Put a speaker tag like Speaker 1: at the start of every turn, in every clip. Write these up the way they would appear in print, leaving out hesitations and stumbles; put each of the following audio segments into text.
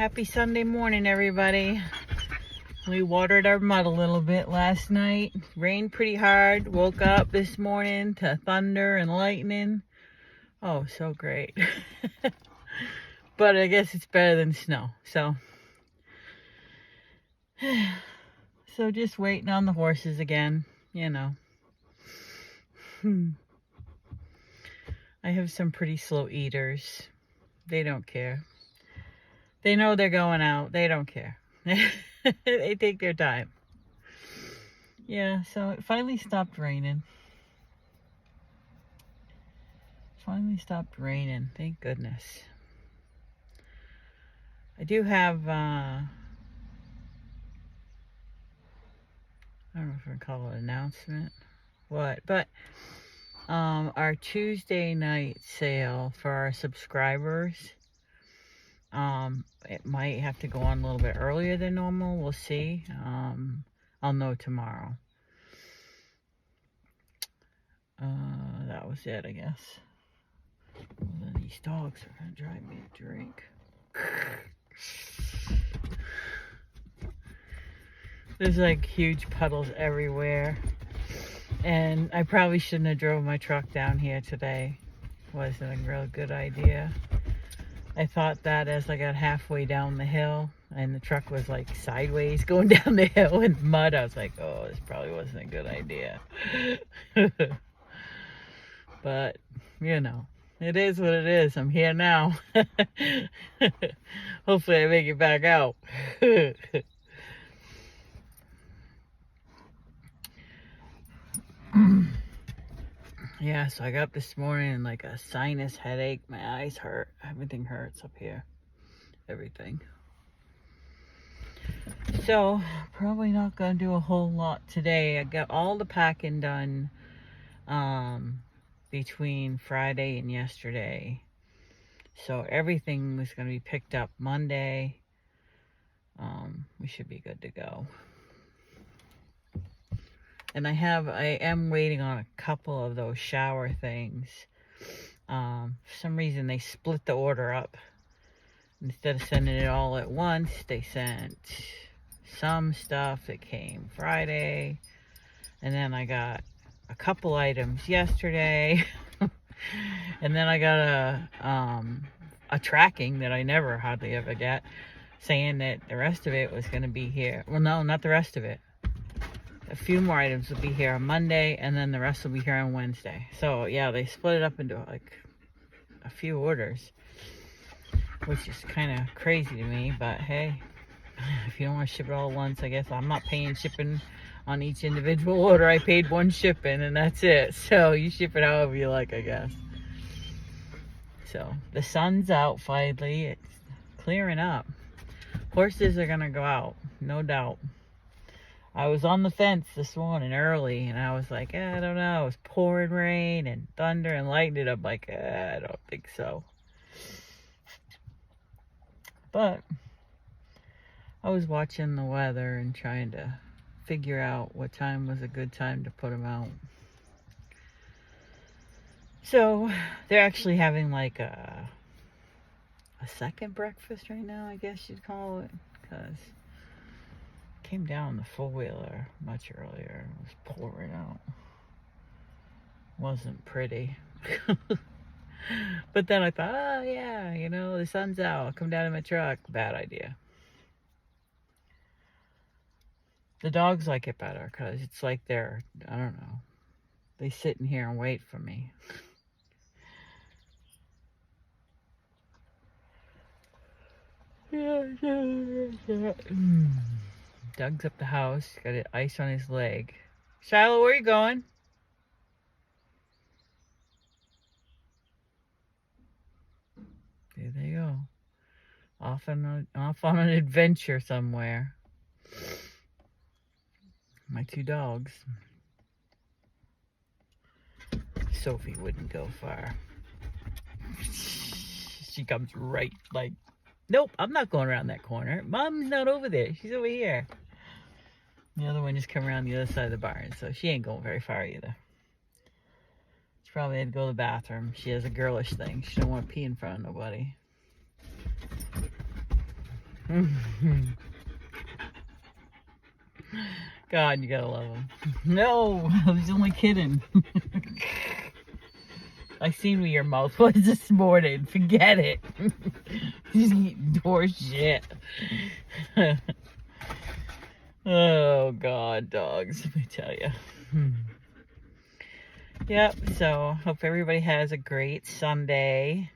Speaker 1: Happy Sunday morning, everybody. We watered our mud a little bit last night. Rained pretty hard. Woke up this morning to thunder and lightning. Oh, so great. But I guess it's better than snow. So just waiting on the horses again, you know. I have some pretty slow eaters. They don't care. They know they're going out. They don't care. They take their time. Yeah, so it finally stopped raining. Finally stopped raining. Thank goodness. I do have, I don't know if I call it an announcement. What? But our Tuesday night sale for our subscribers, it might have to go on a little bit earlier than normal. We'll see. I'll know tomorrow. That was it, I guess. Well, then these dogs are gonna drive me a drink. There's like huge puddles everywhere. And I probably shouldn't have drove my truck down here today. Wasn't a real good idea. I thought that as I got halfway down the hill and the truck was like sideways going down the hill in mud. I was like, oh, this probably wasn't a good idea. But, you know, it is what it is. I'm here now. Hopefully I make it back out. Yeah, so I got up this morning and like a sinus headache. My eyes hurt. Everything hurts up here. Everything. So, probably not going to do a whole lot today. I got all the packing done between Friday and yesterday. So, everything was going to be picked up Monday. We should be good to go. And I am waiting on a couple of those shower things. For some reason, they split the order up. Instead of sending it all at once, they sent some stuff that came Friday. And then I got a couple items yesterday. And then I got a tracking that I never hardly ever get, saying that the rest of it was going to be here. Well, no, not the rest of it. A few more items will be here on Monday, and then the rest will be here on Wednesday. So, yeah, they split it up into, like, a few orders, which is kind of crazy to me, but hey, if you don't want to ship it all at once, I guess I'm not paying shipping on each individual order. I paid one shipping, and that's it. So, you ship it however you like, I guess. So, the sun's out finally. It's clearing up. Horses are going to go out, no doubt. I was on the fence this morning early, and I was like, I don't know. It was pouring rain and thunder and lightning. I'm like, I don't think so. But I was watching the weather and trying to figure out what time was a good time to put them out. So they're actually having like a second breakfast right now, I guess you'd call it, because came down the four-wheeler much earlier. It was pouring out. Wasn't pretty. But then I thought, oh yeah, you know, the sun's out. I'll come down in my truck. Bad idea. The dogs like it better because it's like they're, I don't know, they sit in here and wait for me. Doug's up the house, got ice on his leg. Shiloh, where are you going? There they go. Off on an adventure somewhere. My two dogs. Sophie wouldn't go far. She comes right like, nope, I'm not going around that corner. Mom's not over there. She's over here. The other one just come around the other side of the barn, so she ain't going very far either. She probably had to go to the bathroom. She has a girlish thing. She don't want to pee in front of nobody. God, you gotta love him. No, I was only kidding. I seen where your mouth was this morning. Forget it. Just eating horse shit. Oh, God, dogs, let me tell you. Yep, so hope everybody has a great Sunday.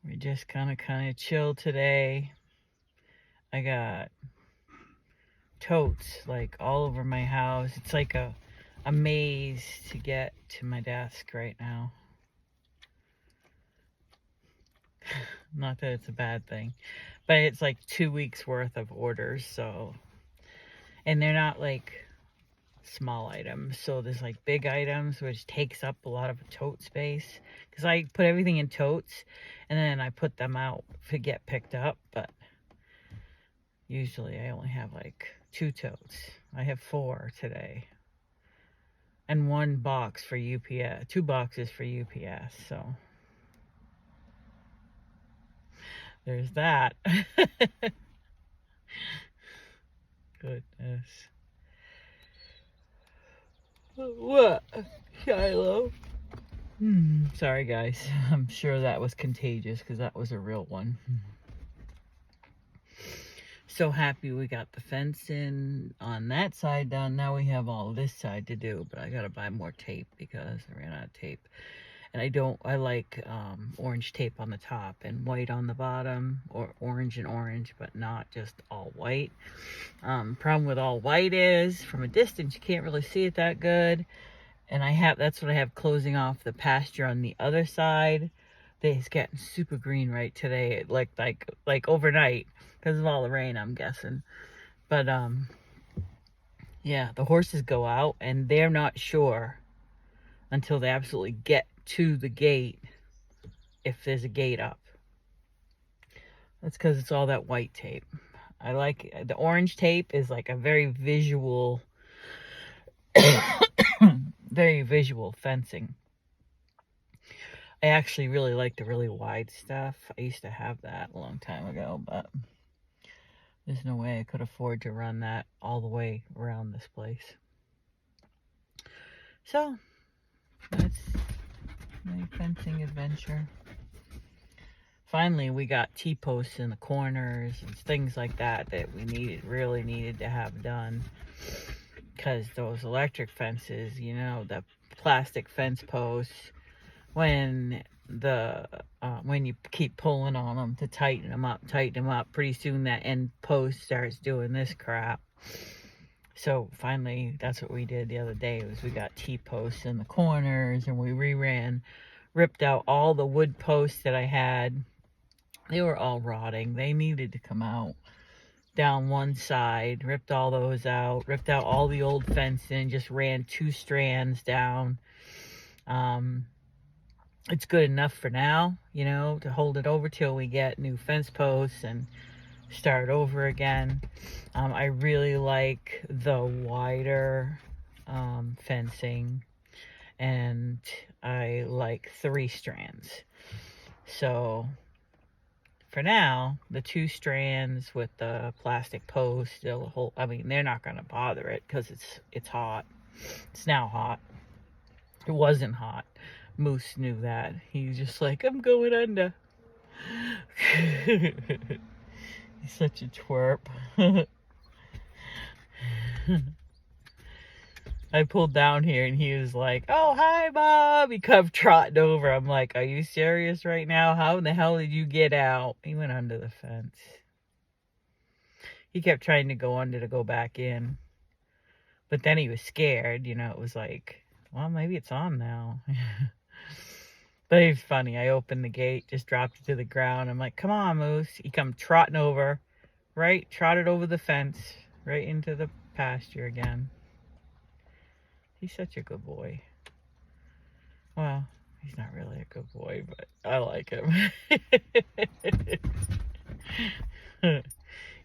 Speaker 1: We're just kind of chill today. I got totes like all over my house. It's like a maze to get to my desk right now. Not that it's a bad thing, but it's like 2 weeks worth of orders, so, and they're not like small items, so there's like big items which takes up a lot of tote space, because I put everything in totes and then I put them out to get picked up, but usually I only have like 2 totes. I have 4 today and 1 box for UPS, 2 boxes for UPS, so there's that. Goodness. What, Shiloh? Sorry, guys. I'm sure that was contagious because that was a real one. So happy we got the fence in on that side done. Now we have all this side to do, but I gotta buy more tape because I ran out of tape. And I like orange tape on the top and white on the bottom, or orange and orange, but not just all white. Problem with all white is, from a distance, you can't really see it that good. And that's what I have closing off the pasture on the other side. It's getting super green right today. It like overnight because of all the rain, I'm guessing. But yeah, the horses go out and they're not sure until they absolutely get to the gate if there's a gate up. That's because it's all that white tape. I like the orange tape is like a very visual very visual fencing. I actually really like the really wide stuff. I used to have that a long time ago, but there's no way I could afford to run that all the way around this place. So that's my fencing adventure. Finally, we got T-posts in the corners and things like that we really needed to have done. Because those electric fences, you know, the plastic fence posts, when you keep pulling on them to tighten them up, pretty soon that end post starts doing this crap. So finally, that's what we did the other day, was we got T-posts in the corners, and we ripped out all the wood posts that I had. They were all rotting. They needed to come out. Down one side, ripped all those out, ripped out all the old fencing, just ran 2 strands down. It's good enough for now, you know, to hold it over till we get new fence posts and start over again. I really like the wider fencing, and I like 3 strands. So for now, the 2 strands with the plastic post, they're not going to bother it because it's hot. It's now hot. It wasn't hot. Moose knew that. He was just like, I'm going under. He's such a twerp. I pulled down here and he was like, oh, hi, Bob. He come trotting over. I'm like, are you serious right now? How in the hell did you get out? He went under the fence. He kept trying to go under to go back in. But then he was scared. You know, it was like, well, maybe it's on now. But it was funny. I opened the gate, just dropped it to the ground. I'm like, come on, Moose. He come trotting over, trotted over the fence, right into the pasture again. He's such a good boy. Well, he's not really a good boy, but I like him.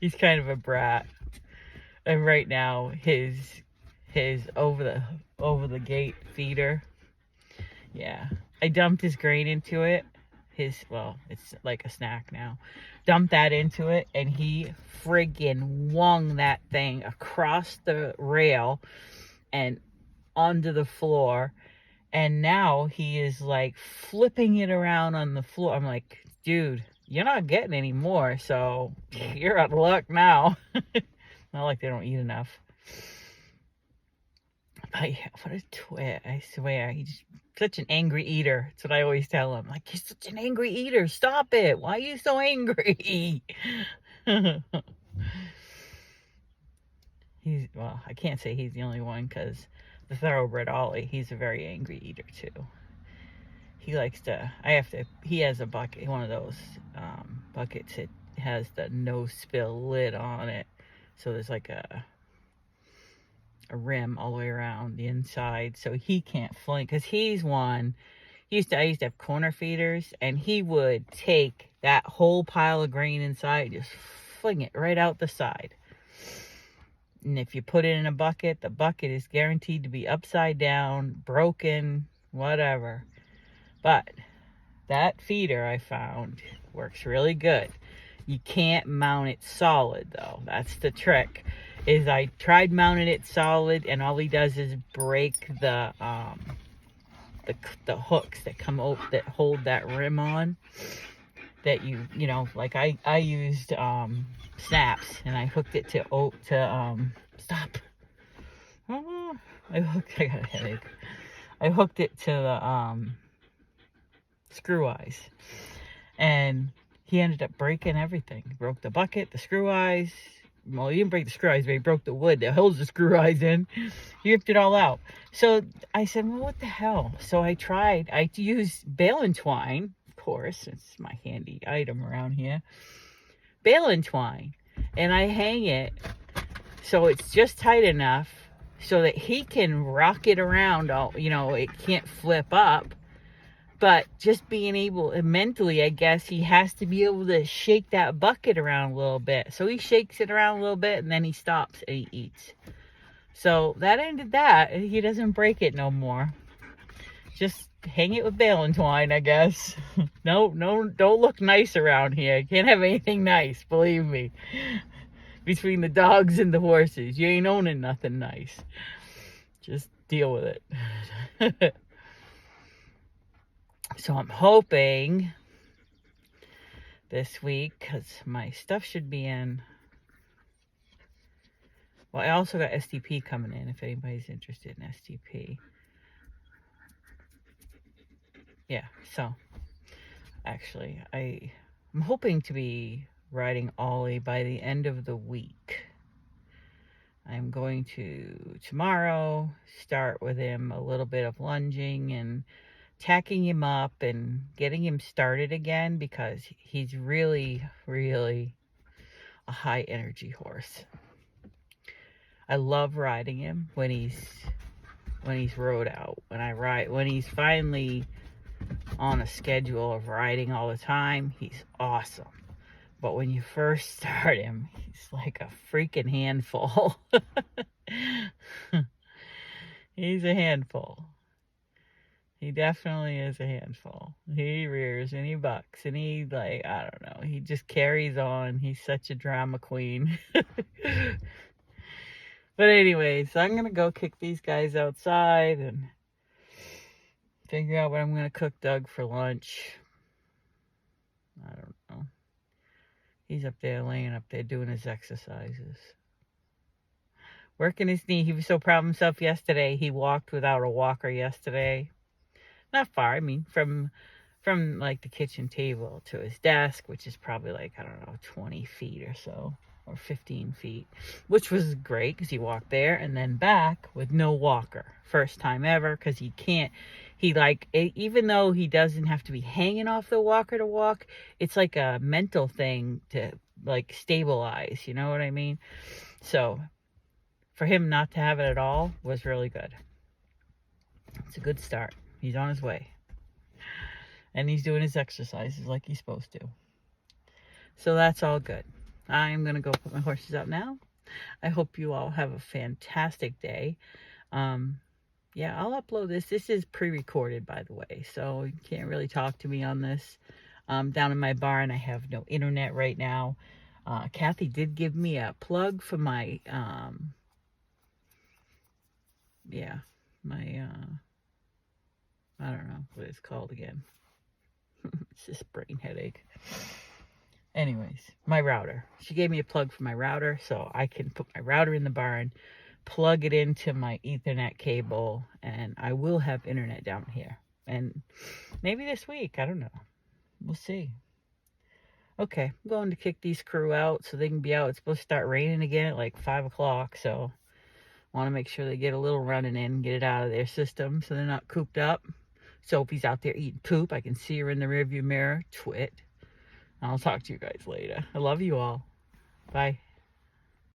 Speaker 1: He's kind of a brat. And right now, his over the gate feeder. Yeah. I dumped his grain into it. well, it's like a snack now. Dumped that into it, and he friggin' wung that thing across the rail and onto the floor. And now he is like flipping it around on the floor. I'm like, dude, you're not getting any more, so you're out of luck now. Not like they don't eat enough. But yeah, what a twit. I swear, he's such an angry eater. That's what I always tell him. Like, you're such an angry eater. Stop it. Why are you so angry? Well, I can't say he's the only one, because the thoroughbred Ollie, he's a very angry eater too. He likes to, he has a bucket, one of those buckets. It has the no spill lid on it. So there's like a rim all the way around the inside, so he can't fling, because he's one, I used to have corner feeders, and he would take that whole pile of grain inside, just fling it right out the side. And if you put it in a bucket, the bucket is guaranteed to be upside down, broken, whatever. But that feeder, I found, works really good. You can't mount it solid, though. That's the trick. Is I tried mounting it solid, and all he does is break the hooks that come out, that hold that rim on. That you know, like I used snaps, and I hooked it to stop. Oh, I got a headache. I hooked it to the screw eyes, and he ended up breaking everything. He broke the bucket, the screw eyes. Well, he didn't break the screw eyes, but he broke the wood that holds the screw eyes in. He ripped it all out. So I said, well, what the hell? So I used baling twine, of course. It's my handy item around here. Baling twine. And I hang it so it's just tight enough so that he can rock it around. It can't flip up. But just being able, mentally, I guess, he has to be able to shake that bucket around a little bit. So he shakes it around a little bit, and then he stops and he eats. So that ended that. He doesn't break it no more. Just hang it with baling twine, I guess. No, don't look nice around here. Can't have anything nice, believe me. Between the dogs and the horses, you ain't owning nothing nice. Just deal with it. So I'm hoping this week, because my stuff should be in. Well, I also got STP coming in, if anybody's interested in STP. Yeah, so actually, I'm hoping to be riding Ollie by the end of the week. I'm going to tomorrow start with him a little bit of lunging and tacking him up and getting him started again, because he's really, really a high energy horse. I love riding him when he's rode out. When he's finally on a schedule of riding all the time, he's awesome. But when you first start him, he's like a freaking handful. He's a handful. He definitely is a handful. He rears and he bucks and he, I don't know. He just carries on. He's such a drama queen. But anyways, I'm going to go kick these guys outside and figure out what I'm going to cook Doug for lunch. I don't know. He's up there, laying up there, doing his exercises. Working his knee. He was so proud of himself yesterday. He walked without a walker yesterday. Not far, I mean, from like the kitchen table to his desk, which is probably 20 feet or so, or 15 feet, which was great because he walked there and then back with no walker. First time ever, because even though he doesn't have to be hanging off the walker to walk, it's like a mental thing to stabilize, you know what I mean? So for him not to have it at all was really good. It's a good start. He's on his way. And he's doing his exercises like he's supposed to. So that's all good. I'm going to go put my horses out now. I hope you all have a fantastic day. Yeah, I'll upload this. This is pre-recorded, by the way. So you can't really talk to me on this. Down in my barn, I have no internet right now. Kathy did give me a plug for my, I don't know what it's called again. It's this brain headache. Anyways, my router. She gave me a plug for my router, so I can put my router in the barn, plug it into my Ethernet cable, and I will have internet down here. And maybe this week, I don't know. We'll see. Okay, I'm going to kick these crew out so they can be out. It's supposed to start raining again at like 5 o'clock, so I want to make sure they get a little running in, get it out of their system so they're not cooped up. Sophie's out there eating poop. I can see her in the rearview mirror. Twit. I'll talk to you guys later. I love you all. Bye.